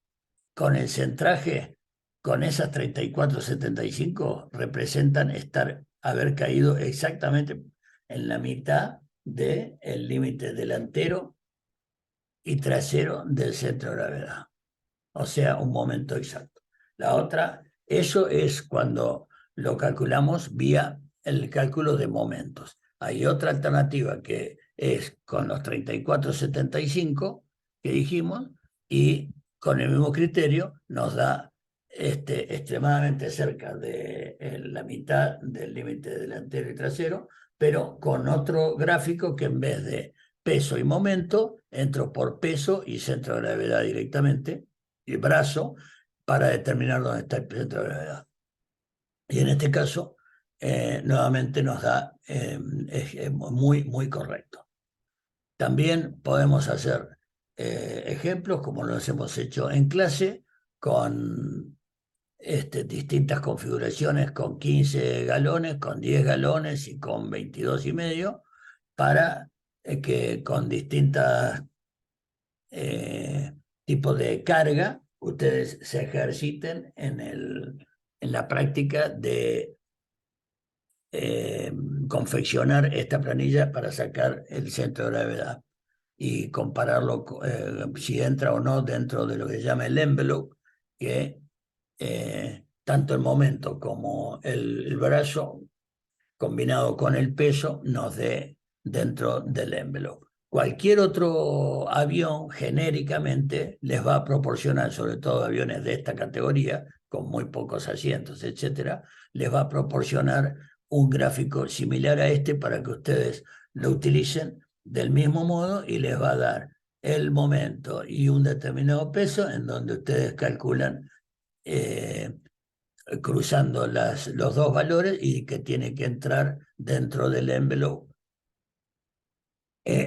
con el centraje, con esas 34,75 representan haber caído exactamente en la mitad del límite delantero y trasero del centro de gravedad. O sea, un momento exacto. La otra, eso es cuando lo calculamos vía el cálculo de momentos. Hay otra alternativa que es con los 34,75 que dijimos, y con el mismo criterio nos da extremadamente cerca de la mitad del límite delantero y trasero, pero con otro gráfico que en vez de peso y momento, entro por peso y centro de gravedad directamente, y brazo, para determinar dónde está el centro de gravedad. Y en este caso, nuevamente nos da, es muy, muy correcto. También podemos hacer ejemplos, como los hemos hecho en clase, con distintas configuraciones, con 15 galones, con 10 galones y con 22,5, para que con distintas tipos de carga ustedes se ejerciten en la práctica de confeccionar esta planilla para sacar el centro de gravedad y compararlo si entra o no dentro de lo que se llama el envelope, que tanto el momento como el brazo combinado con el peso nos dé dentro del envelope. Cualquier otro avión genéricamente les va a proporcionar, sobre todo aviones de esta categoría, con muy pocos asientos, etcétera, les va a proporcionar un gráfico similar a este para que ustedes lo utilicen del mismo modo, y les va a dar el momento y un determinado peso en donde ustedes calculan cruzando los dos valores, y que tiene que entrar dentro del envelope,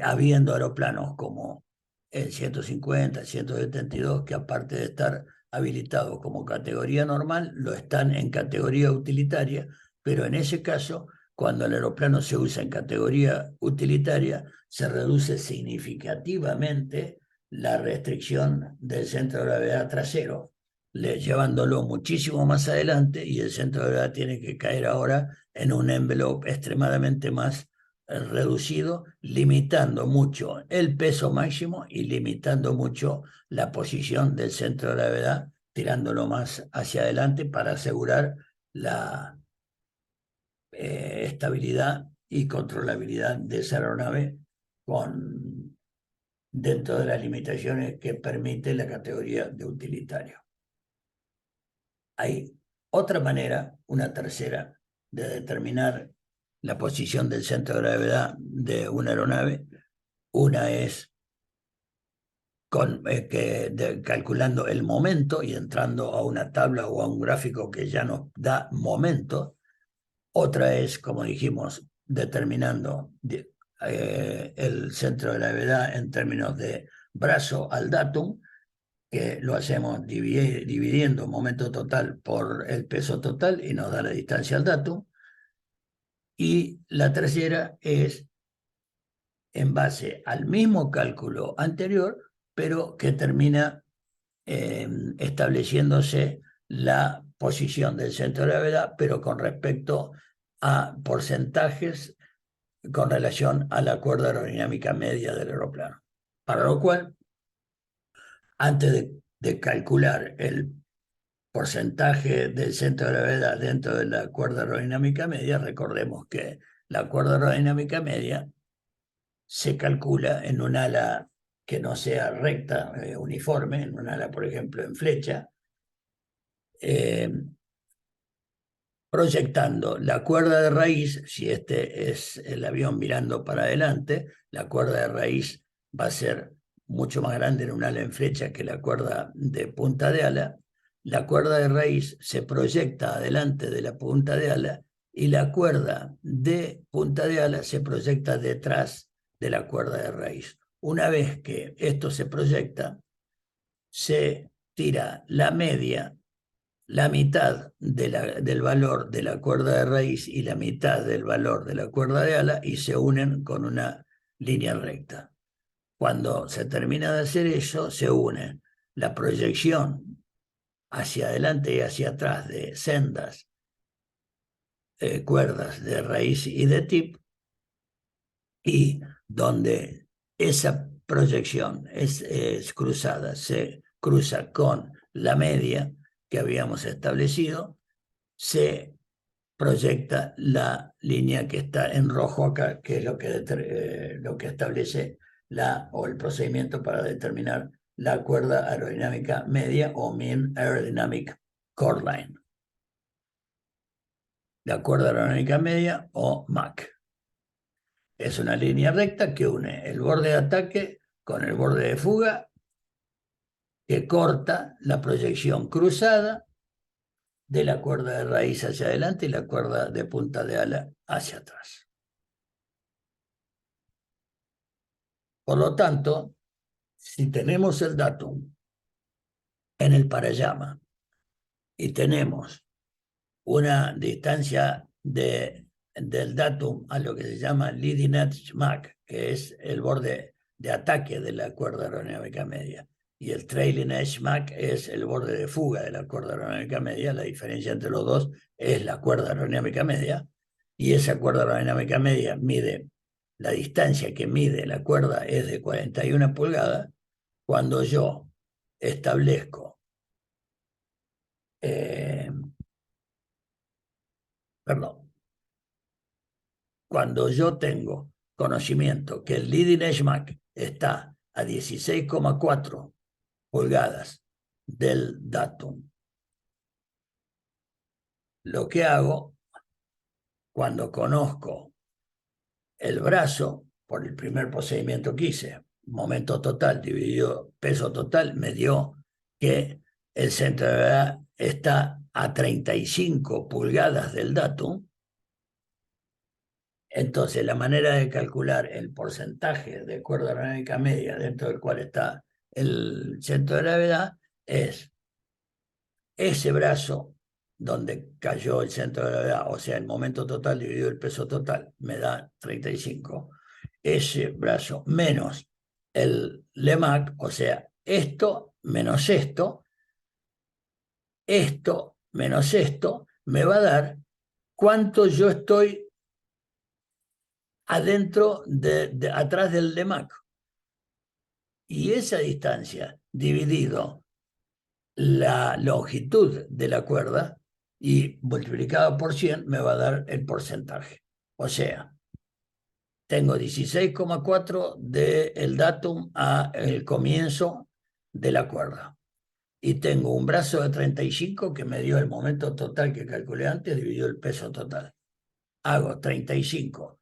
habiendo aeroplanos como el 150, el 172, que aparte de estar habilitados como categoría normal, lo están en categoría utilitaria, pero en ese caso, cuando el aeroplano se usa en categoría utilitaria, se reduce significativamente la restricción del centro de gravedad trasero, llevándolo muchísimo más adelante, y el centro de gravedad tiene que caer ahora en un envelope extremadamente más reducido, limitando mucho el peso máximo y limitando mucho la posición del centro de gravedad, tirándolo más hacia adelante para asegurar la estabilidad y controlabilidad de esa aeronave dentro de las limitaciones que permite la categoría de utilitario. Hay otra manera, una tercera, de determinar la posición del centro de gravedad de una aeronave. Una es calculando el momento y entrando a una tabla o a un gráfico que ya nos da momento. Otra es, como dijimos, determinando el centro de gravedad en términos de brazo al datum, que lo hacemos dividiendo momento total por el peso total y nos da la distancia al datum. Y la tercera es en base al mismo cálculo anterior, pero que termina estableciéndose la posición del centro de gravedad, pero con respecto a porcentajes con relación a la cuerda aerodinámica media del aeroplano. Para lo cual, antes de calcular el porcentaje del centro de gravedad dentro de la cuerda aerodinámica media, recordemos que la cuerda aerodinámica media se calcula en un ala que no sea recta, uniforme, en un ala, por ejemplo, en flecha, proyectando la cuerda de raíz. Si este es el avión mirando para adelante, la cuerda de raíz va a ser mucho más grande en un ala en flecha que la cuerda de punta de ala. La cuerda de raíz se proyecta adelante de la punta de ala y la cuerda de punta de ala se proyecta detrás de la cuerda de raíz. Una vez que esto se proyecta, se tira la media, la mitad del valor de la cuerda de raíz y la mitad del valor de la cuerda de ala y se unen con una línea recta. Cuando se termina de hacer eso, se une la proyección hacia adelante y hacia atrás de sendas cuerdas de raíz y de tip, y donde esa proyección es cruzada, se cruza con la media que habíamos establecido, se proyecta la línea que está en rojo acá, que es lo que establece o el procedimiento para determinar la cuerda aerodinámica media o Mean Aerodynamic Chord Line. La cuerda aerodinámica media o MAC. Es una línea recta que une el borde de ataque con el borde de fuga, que corta la proyección cruzada de la cuerda de raíz hacia adelante y la cuerda de punta de ala hacia atrás. Por lo tanto, si tenemos el datum en el parallama y tenemos una distancia del datum a lo que se llama leading edge MAC, que es el borde de ataque de la cuerda aerodinámica media, y el trailing edge MAC es el borde de fuga de la cuerda aerodinámica media, la diferencia entre los dos es la cuerda aerodinámica media, y esa cuerda aerodinámica media mide, la distancia que mide la cuerda es de 41 pulgadas. Cuando yo establezco cuando yo tengo conocimiento que el leading edge MAC está a 16,4 pulgadas del datum, lo que hago cuando conozco el brazo, por el primer procedimiento que hice, momento total dividido peso total, me dio que el centro de gravedad está a 35 pulgadas del datum. Entonces, la manera de calcular el porcentaje de cuerda aerodinámica media dentro del cual está el centro de gravedad es ese brazo donde cayó el centro de gravedad, o sea, el momento total dividido el peso total, me da 35. Ese brazo menos el LEMAC, o sea, esto menos esto menos esto, me va a dar cuánto yo estoy adentro, atrás del LEMAC. Y esa distancia dividido la longitud de la cuerda y multiplicado por 100 me va a dar el porcentaje. O sea, tengo 16,4 del datum al comienzo de la cuerda. Y tengo un brazo de 35 que me dio el momento total que calculé antes, dividido el peso total. Hago 35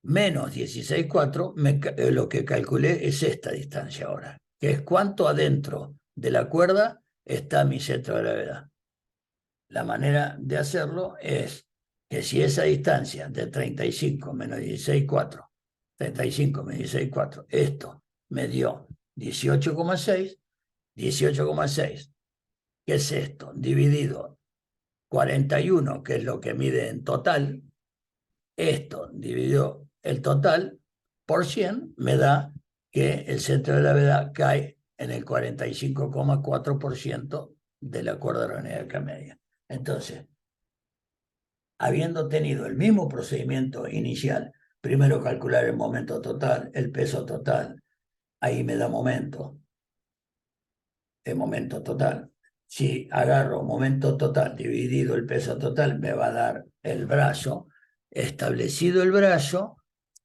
menos 16,4, lo que calculé es esta distancia ahora, que es cuánto adentro de la cuerda está mi centro de gravedad. La manera de hacerlo es que si esa distancia de 35 menos 16,4, 35 menos 16,4, esto me dio 18,6, 18,6, ¿qué es esto? Dividido 41, que es lo que mide en total, esto dividido el total por 100 me da que el centro de gravedad cae en el 45,4% de la cuerda aerodinámica media. Entonces, habiendo tenido el mismo procedimiento inicial, primero calcular el momento total, el peso total, ahí me da momento, el momento total. Si agarro momento total dividido el peso total, me va a dar el brazo. Establecido el brazo,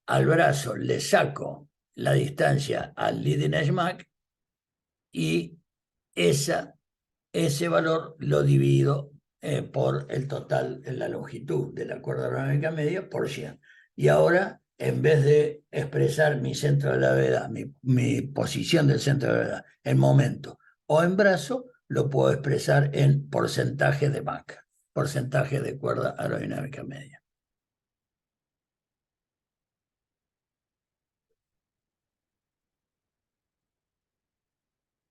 al brazo le saco la distancia al leading edge MAC y ese valor lo divido por el total en la longitud de la cuerda aerodinámica media por 100. Y ahora, en vez de expresar mi centro de gravedad, mi posición del centro de gravedad en momento o en brazo, lo puedo expresar en porcentaje de Mach, porcentaje de cuerda aerodinámica media.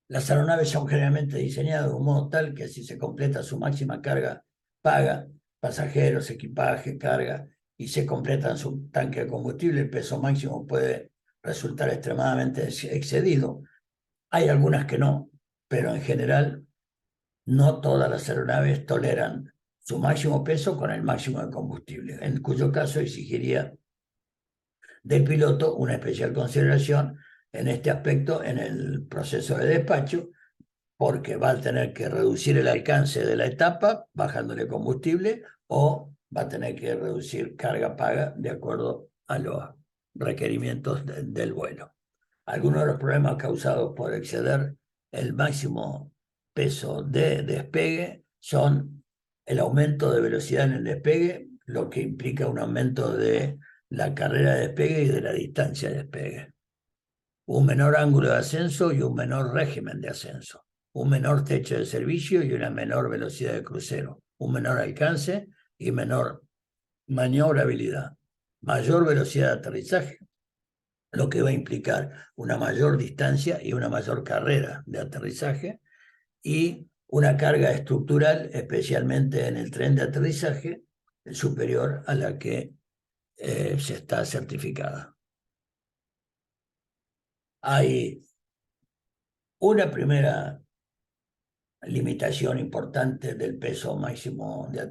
Las aeronaves son generalmente diseñadas de un modo tal que si se completa su máxima carga paga, pasajeros, equipaje, carga, y se completan su tanque de combustible, el peso máximo puede resultar extremadamente excedido. Hay algunas que no, pero en general no todas las aeronaves toleran su máximo peso con el máximo de combustible, en cuyo caso exigiría del piloto una especial consideración en este aspecto en el proceso de despacho, porque va a tener que reducir el alcance de la etapa bajándole combustible o va a tener que reducir carga paga de acuerdo a los requerimientos del vuelo. Algunos de los problemas causados por exceder el máximo peso de despegue son el aumento de velocidad en el despegue, lo que implica un aumento de la carrera de despegue y de la distancia de despegue, un menor ángulo de ascenso y un menor régimen de ascenso, un menor techo de servicio y una menor velocidad de crucero, un menor alcance y menor maniobrabilidad, mayor velocidad de aterrizaje, lo que va a implicar una mayor distancia y una mayor carrera de aterrizaje, y una carga estructural, especialmente en el tren de aterrizaje, superior a la que se está certificada. Hay una primera limitación importante del peso máximo de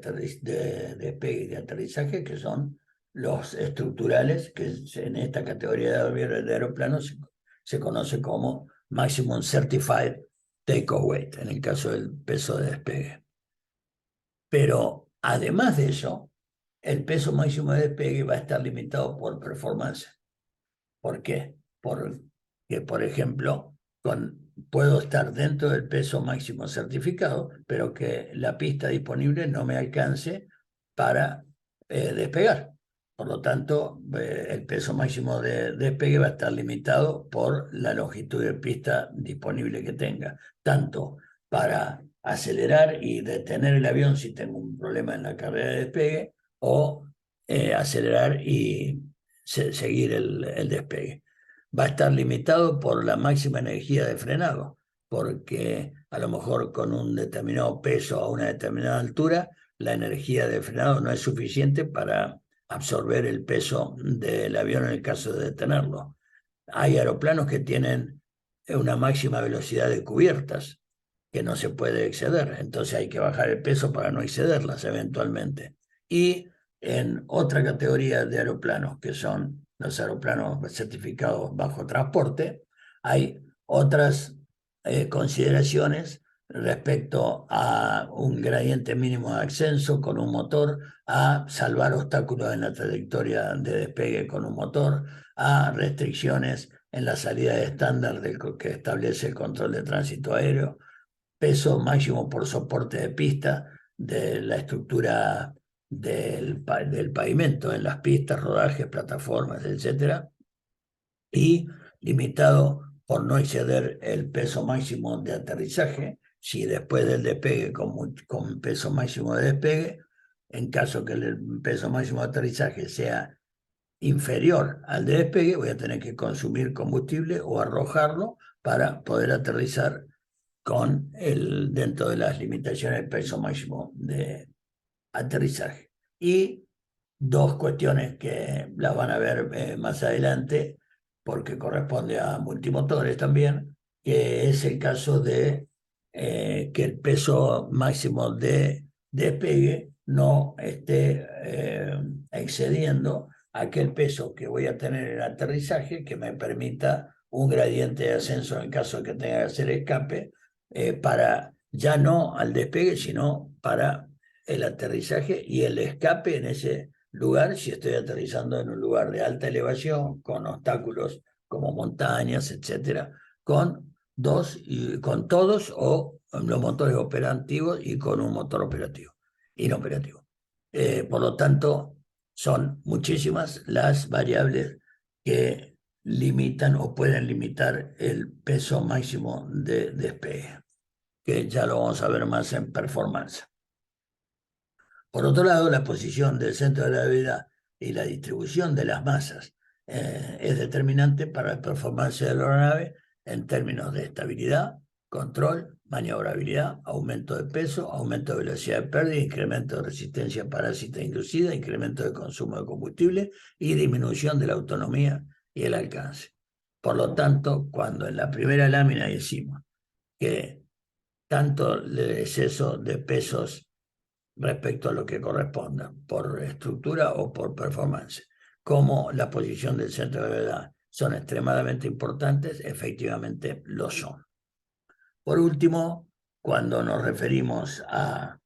despegue y de aterrizaje, que son los estructurales, que en esta categoría de aeroplanos se conoce como Maximum Certified Takeoff Weight, en el caso del peso de despegue. Pero además de eso, el peso máximo de despegue va a estar limitado por performance. ¿Por qué? Porque, por ejemplo, puedo estar dentro del peso máximo certificado, pero que la pista disponible no me alcance para despegar. Por lo tanto, el peso máximo de despegue va a estar limitado por la longitud de pista disponible que tenga, tanto para acelerar y detener el avión si tengo un problema en la carrera de despegue, o acelerar y seguir el despegue. Va a estar limitado por la máxima energía de frenado, porque a lo mejor con un determinado peso a una determinada altura, la energía de frenado no es suficiente para absorber el peso del avión en el caso de detenerlo. Hay aeroplanos que tienen una máxima velocidad de cubiertas que no se puede exceder, entonces hay que bajar el peso para no excederlas eventualmente. Y en otra categoría de aeroplanos, que son los aeroplanos certificados bajo transporte, hay otras consideraciones respecto a un gradiente mínimo de ascenso con un motor, a salvar obstáculos en la trayectoria de despegue con un motor, a restricciones en la salida de estándar que establece el control de tránsito aéreo, peso máximo por soporte de pista de la estructura del pavimento en las pistas, rodajes, plataformas, etc. Y limitado por no exceder el peso máximo de aterrizaje, si después del despegue con peso máximo de despegue, en caso que el peso máximo de aterrizaje sea inferior al de despegue, voy a tener que consumir combustible o arrojarlo para poder aterrizar dentro de las limitaciones del peso máximo de aterrizaje. Y dos cuestiones que las van a ver más adelante, porque corresponde a multimotores también, que es el caso de que el peso máximo de despegue no esté excediendo aquel peso que voy a tener en el aterrizaje, que me permita un gradiente de ascenso en el caso de que tenga que hacer escape, para ya no al despegue, sino para el aterrizaje y el escape en ese lugar, si estoy aterrizando en un lugar de alta elevación, con obstáculos como montañas, etcétera, con todos o los motores operativos y con un motor operativo. inoperativo. Por lo tanto, son muchísimas las variables que limitan o pueden limitar el peso máximo de despegue, que ya lo vamos a ver más en performance. Por otro lado, la posición del centro de gravedad y la distribución de las masas es determinante para la performance de la aeronave en términos de estabilidad, control, maniobrabilidad, aumento de peso, aumento de velocidad de pérdida, incremento de resistencia parásita inducida, incremento de consumo de combustible y disminución de la autonomía y el alcance. Por lo tanto, cuando en la primera lámina decimos que tanto el exceso de pesos respecto a lo que corresponda, por estructura o por performance, como la posición del centro de gravedad son extremadamente importantes, efectivamente lo son. Por último, cuando nos referimos a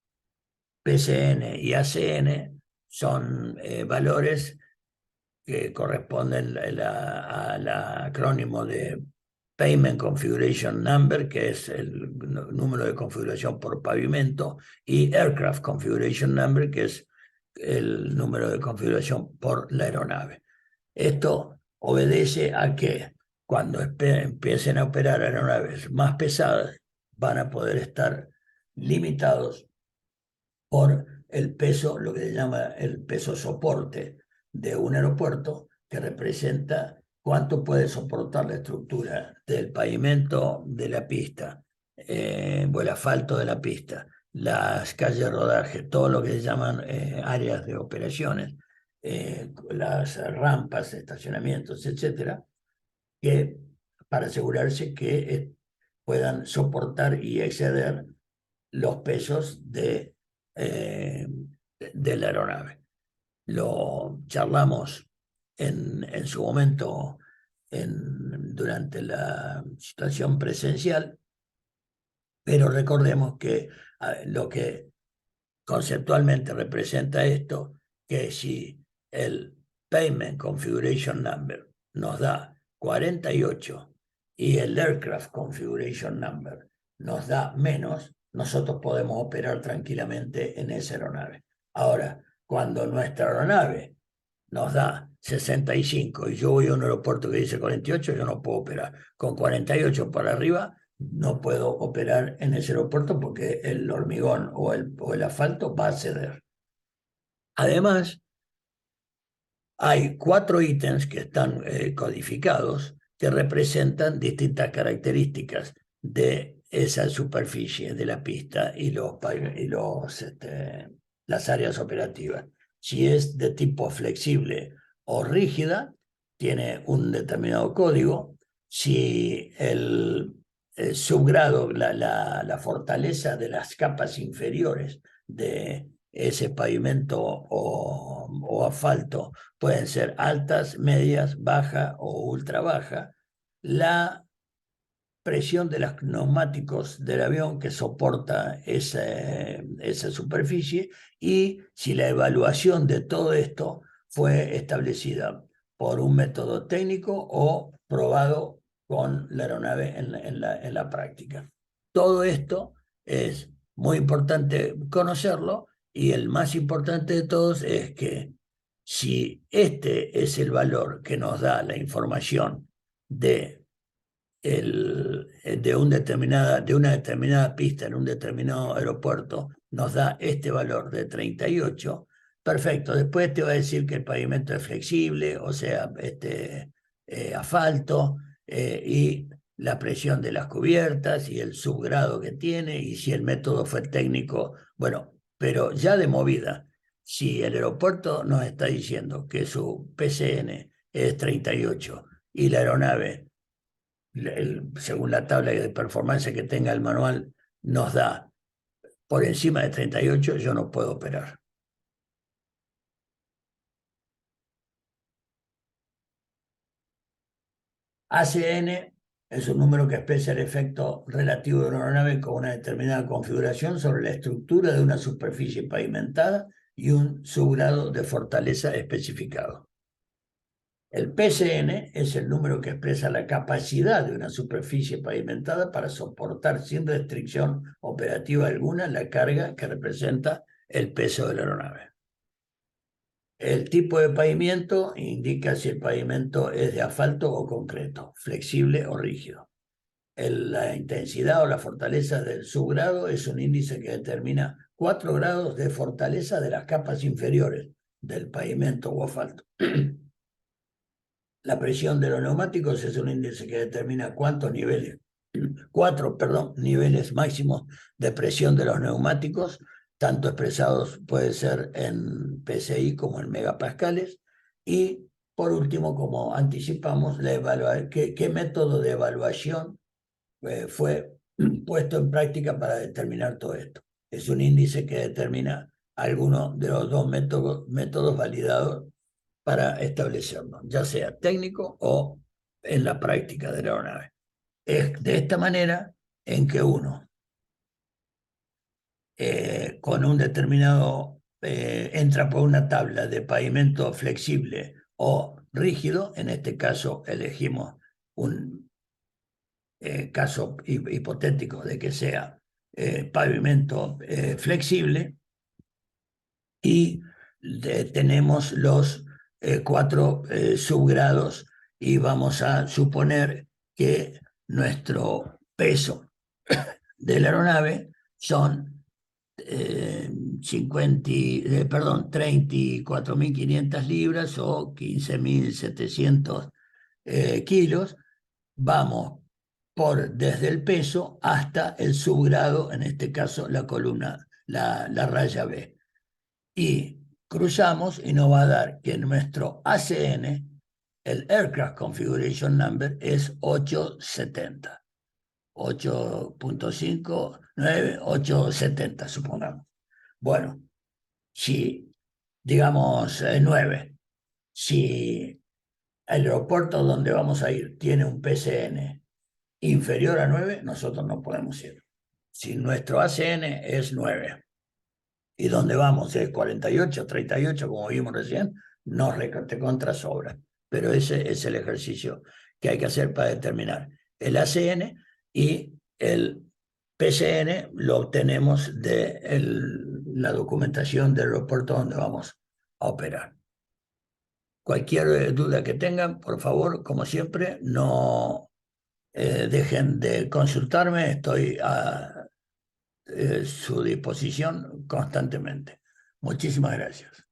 PCN y ACN, son valores que corresponden al acrónimo de Pavement Configuration Number, que es el número de configuración por pavimento, y Aircraft Configuration Number, que es el número de configuración por la aeronave. Esto obedece a que cuando empiecen a operar aeronaves más pesadas, van a poder estar limitados por el peso, lo que se llama el peso soporte de un aeropuerto, que representa cuánto puede soportar la estructura del pavimento de la pista, o el asfalto de la pista, las calles de rodaje, todo lo que se llaman áreas de operaciones, las rampas, estacionamientos, etcétera, que para asegurarse que puedan soportar y exceder los pesos de la aeronave. Lo charlamos en su momento durante la situación presencial, pero recordemos que lo que conceptualmente representa esto, que si el Pavement Configuration Number nos da 48 y el Aircraft Configuration Number nos da menos, nosotros podemos operar tranquilamente en esa aeronave. Ahora, cuando nuestra aeronave nos da 65 y yo voy a un aeropuerto que dice 48, yo no puedo operar. Con 48 para arriba no puedo operar en ese aeropuerto porque el hormigón o el asfalto va a ceder. Además, hay 4 ítems que están codificados que representan distintas características de esa superficie de la pista y las áreas operativas. Si es de tipo flexible o rígida, tiene un determinado código. Si el subgrado, la fortaleza de las capas inferiores de ese pavimento o asfalto pueden ser altas, medias, baja o ultra baja, la presión de los neumáticos del avión que soporta esa superficie y si la evaluación de todo esto fue establecida por un método técnico o probado con la aeronave en la práctica. Todo esto es muy importante conocerlo y el más importante de todos es que si este es el valor que nos da la información de una determinada pista en un determinado aeropuerto nos da este valor de 38, perfecto. Después te va a decir que el pavimento es flexible, o sea, asfalto, y la presión de las cubiertas y el subgrado que tiene, y si el método fue técnico, bueno, pero ya de movida, si el aeropuerto nos está diciendo que su PCN es 38 y la aeronave según la tabla de performance que tenga el manual, nos da por encima de 38, yo no puedo operar. ACN es un número que expresa el efecto relativo de una aeronave con una determinada configuración sobre la estructura de una superficie pavimentada y un subgrado de fortaleza especificado. El PCN es el número que expresa la capacidad de una superficie pavimentada para soportar sin restricción operativa alguna la carga que representa el peso de la aeronave. El tipo de pavimento indica si el pavimento es de asfalto o concreto, flexible o rígido. La intensidad o la fortaleza del subgrado es un índice que determina 4 grados de fortaleza de las capas inferiores del pavimento o asfalto. La presión de los neumáticos es un índice que determina cuántos niveles, 4, niveles máximos de presión de los neumáticos, tanto expresados puede ser en PSI como en megapascales. Y por último, como anticipamos, qué método de evaluación fue puesto en práctica para determinar todo esto. Es un índice que determina alguno de los dos métodos validados para establecerlo, ya sea técnico o en la práctica de la aeronave. Es de esta manera en que uno, con un determinado, entra por una tabla de pavimento flexible o rígido. En este caso elegimos un caso hipotético de que sea pavimento flexible, y tenemos los 4 subgrados, y vamos a suponer que nuestro peso de la aeronave son 34.500 libras o 15.700 kilos. Vamos desde el peso hasta el subgrado, en este caso la columna, la raya B. Y cruzamos y nos va a dar que nuestro ACN, el Aircraft Configuration Number, es 870. 8.59, 870, supongamos. Bueno, si, digamos, 9, si el aeropuerto donde vamos a ir tiene un PCN inferior a 9, nosotros no podemos ir. Si nuestro ACN es 9 y donde vamos es 48, 38, como vimos recién, nos recontra sobra. Pero ese es el ejercicio que hay que hacer para determinar el ACN, y el PCN lo obtenemos de la documentación del aeropuerto donde vamos a operar. Cualquier duda que tengan, por favor, como siempre, no dejen de consultarme. Estoy a su disposición constantemente. Muchísimas gracias.